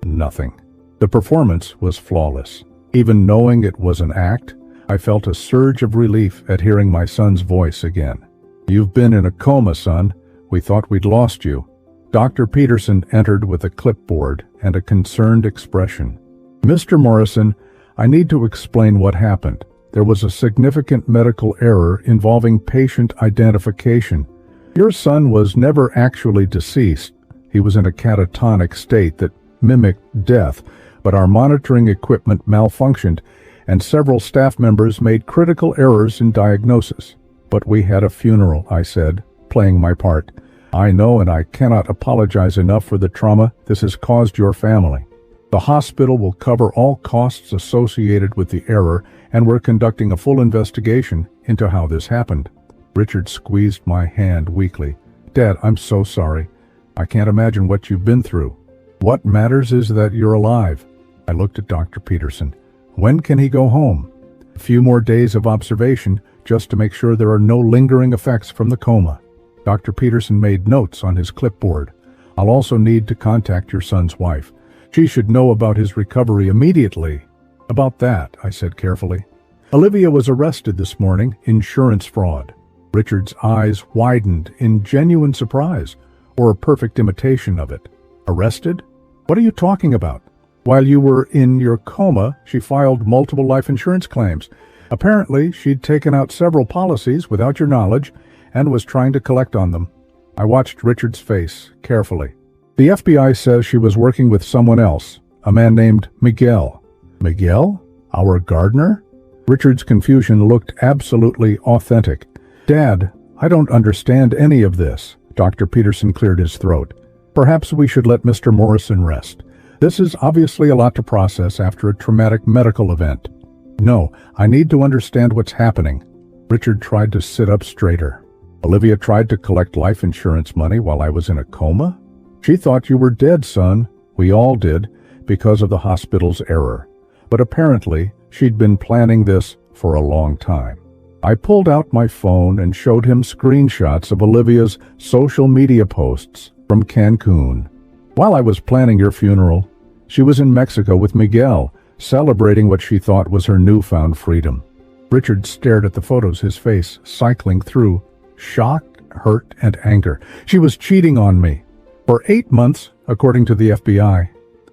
nothing. The performance was flawless. Even knowing it was an act, I felt a surge of relief at hearing my son's voice again. "You've been in a coma, son. We thought we'd lost you." Dr. Peterson entered with a clipboard and a concerned expression. "Mr. Morrison, I need to explain what happened. There was a significant medical error involving patient identification. Your son was never actually deceased. He was in a catatonic state that mimicked death, but our monitoring equipment malfunctioned, and several staff members made critical errors in diagnosis. But we had a funeral," I said, playing my part. "I know, and I cannot apologize enough for the trauma this has caused your family. The hospital will cover all costs associated with the error, and we're conducting a full investigation into how this happened." Richard squeezed my hand weakly. "Dad, I'm so sorry. I can't imagine what you've been through. What matters is that you're alive." I looked at Dr. Peterson. "When can he go home?" "A few more days of observation, just to make sure there are no lingering effects from the coma." Dr. Peterson made notes on his clipboard. "I'll also need to contact your son's wife. She should know about his recovery immediately." "About that," I said carefully. "Olivia was arrested this morning, insurance fraud." Richard's eyes widened in genuine surprise, or a perfect imitation of it. "Arrested? What are you talking about?" "While you were in your coma, she filed multiple life insurance claims. Apparently, she'd taken out several policies without your knowledge and was trying to collect on them." I watched Richard's face carefully. "The FBI says she was working with someone else, a man named Miguel." "Miguel? Our gardener?" Richard's confusion looked absolutely authentic. "Dad, I don't understand any of this." Dr. Peterson cleared his throat. "Perhaps we should let Mr. Morrison rest. This is obviously a lot to process after a traumatic medical event. No, I need to understand what's happening. Richard tried to sit up straighter. Olivia tried to collect life insurance money while I was in a coma? She thought you were dead, son. We all did, because of the hospital's error. But apparently, she'd been planning this for a long time. I pulled out my phone and showed him screenshots of Olivia's social media posts from Cancun. While I was planning your funeral, she was in Mexico with Miguel, celebrating what she thought was her newfound freedom. Richard stared at the photos, his face cycling through shock, hurt, and anger. She was cheating on me for 8 months, according to the FBI,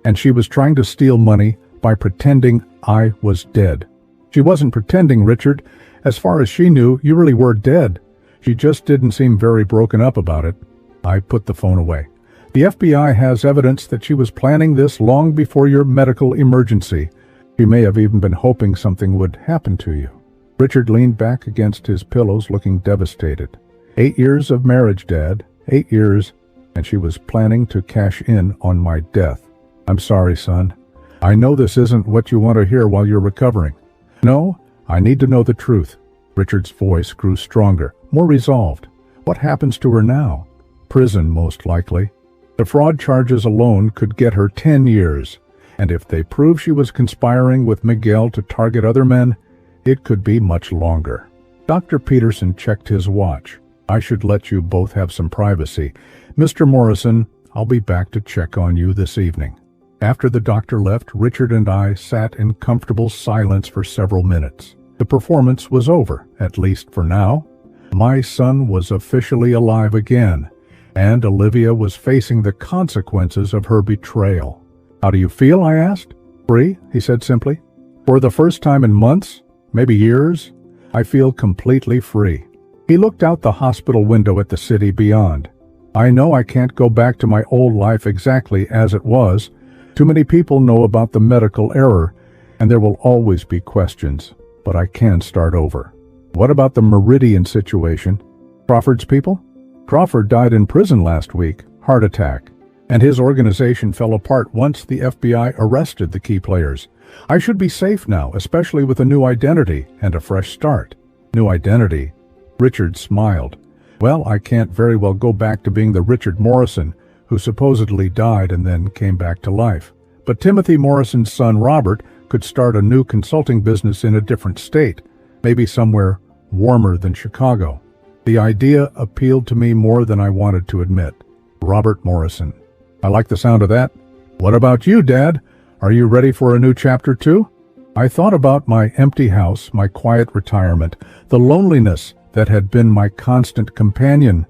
and she was trying to steal money by pretending I was dead. She wasn't pretending, Richard. As far as she knew, you really were dead. She just didn't seem very broken up about it. I put the phone away. The FBI has evidence that she was planning this long before your medical emergency. She may have even been hoping something would happen to you. Richard leaned back against his pillows, looking devastated. 8 years of marriage, Dad. 8 years, and she was planning to cash in on my death. I'm sorry, son. I know this isn't what you want to hear while you're recovering. No, I need to know the truth. Richard's voice grew stronger, more resolved. What happens to her now? Prison, most likely. The fraud charges alone could get her 10 years, and if they prove she was conspiring with Miguel to target other men, it could be much longer. Dr. Peterson checked his watch. I should let you both have some privacy. Mr. Morrison, I'll be back to check on you this evening. After the doctor left, Richard and I sat in comfortable silence for several minutes. The performance was over, at least for now. My son was officially alive again, and Olivia was facing the consequences of her betrayal. How do you feel? I asked. Free, he said simply. For the first time in months, maybe years, I feel completely free. He looked out the hospital window at the city beyond. I know I can't go back to my old life exactly as it was. Too many people know about the medical error, and there will always be questions, but I can start over. What about the Meridian situation? Crawford's people? Crawford died in prison last week, heart attack, and his organization fell apart once the FBI arrested the key players. I should be safe now, especially with a new identity and a fresh start. New identity? Richard smiled. Well, I can't very well go back to being the Richard Morrison who supposedly died and then came back to life. But Timothy Morrison's son Robert could start a new consulting business in a different state, maybe somewhere warmer than Chicago. The idea appealed to me more than I wanted to admit. Robert Morrison. I like the sound of that. What about you, Dad? Are you ready for a new chapter too? I thought about my empty house, my quiet retirement, the loneliness that had been my constant companion.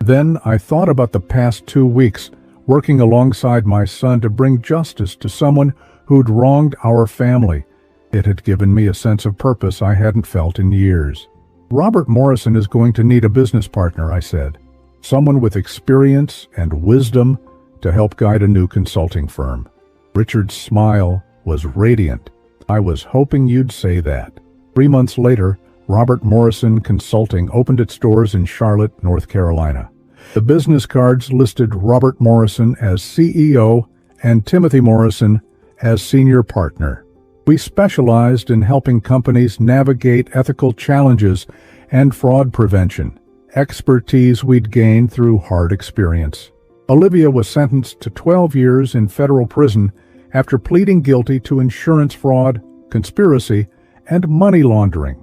Then I thought about the past 2 weeks, working alongside my son to bring justice to someone who'd wronged our family. It had given me a sense of purpose I hadn't felt in years. Robert Morrison is going to need a business partner, I said. Someone with experience and wisdom to help guide a new consulting firm. Richard's smile was radiant. I was hoping you'd say that. 3 months later, Robert Morrison Consulting opened its doors in Charlotte, North Carolina. The business cards listed Robert Morrison as CEO and Timothy Morrison as senior partner. We specialized in helping companies navigate ethical challenges and fraud prevention, expertise we'd gained through hard experience. Olivia was sentenced to 12 years in federal prison after pleading guilty to insurance fraud, conspiracy, and money laundering.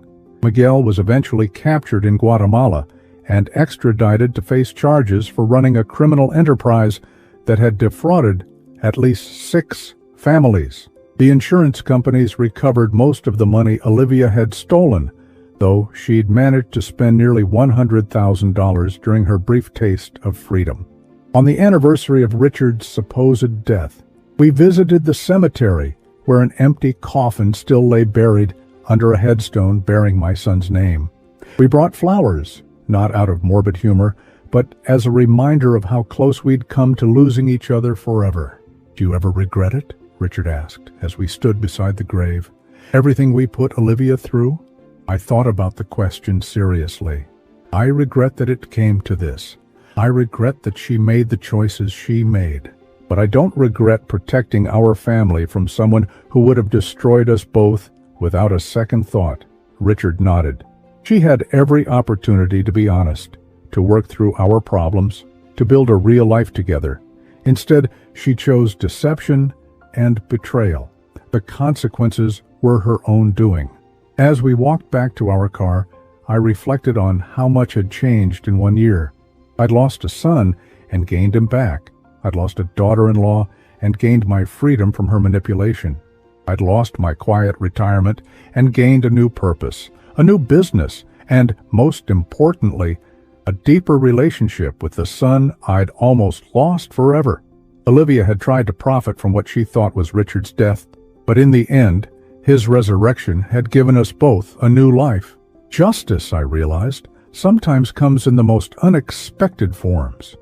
Miguel was eventually captured in Guatemala and extradited to face charges for running a criminal enterprise that had defrauded at least 6 families. The insurance companies recovered most of the money Olivia had stolen, though she'd managed to spend nearly $100,000 during her brief taste of freedom. On the anniversary of Richard's supposed death, we visited the cemetery where an empty coffin still lay buried under a headstone bearing my son's name. We brought flowers, not out of morbid humor, but as a reminder of how close we'd come to losing each other forever. Do you ever regret it? Richard asked as we stood beside the grave. Everything we put Olivia through? I thought about the question seriously. I regret that it came to this. I regret that she made the choices she made. But I don't regret protecting our family from someone who would have destroyed us both without a second thought." Richard nodded. "She had every opportunity to be honest, to work through our problems, to build a real life together. Instead, she chose deception and betrayal. The consequences were her own doing." As we walked back to our car, I reflected on how much had changed in 1 year. I'd lost a son and gained him back. I'd lost a daughter-in-law and gained my freedom from her manipulation. I'd lost my quiet retirement and gained a new purpose, a new business, and, most importantly, a deeper relationship with the son I'd almost lost forever. Olivia had tried to profit from what she thought was Richard's death, but in the end, his resurrection had given us both a new life. Justice, I realized, sometimes comes in the most unexpected forms.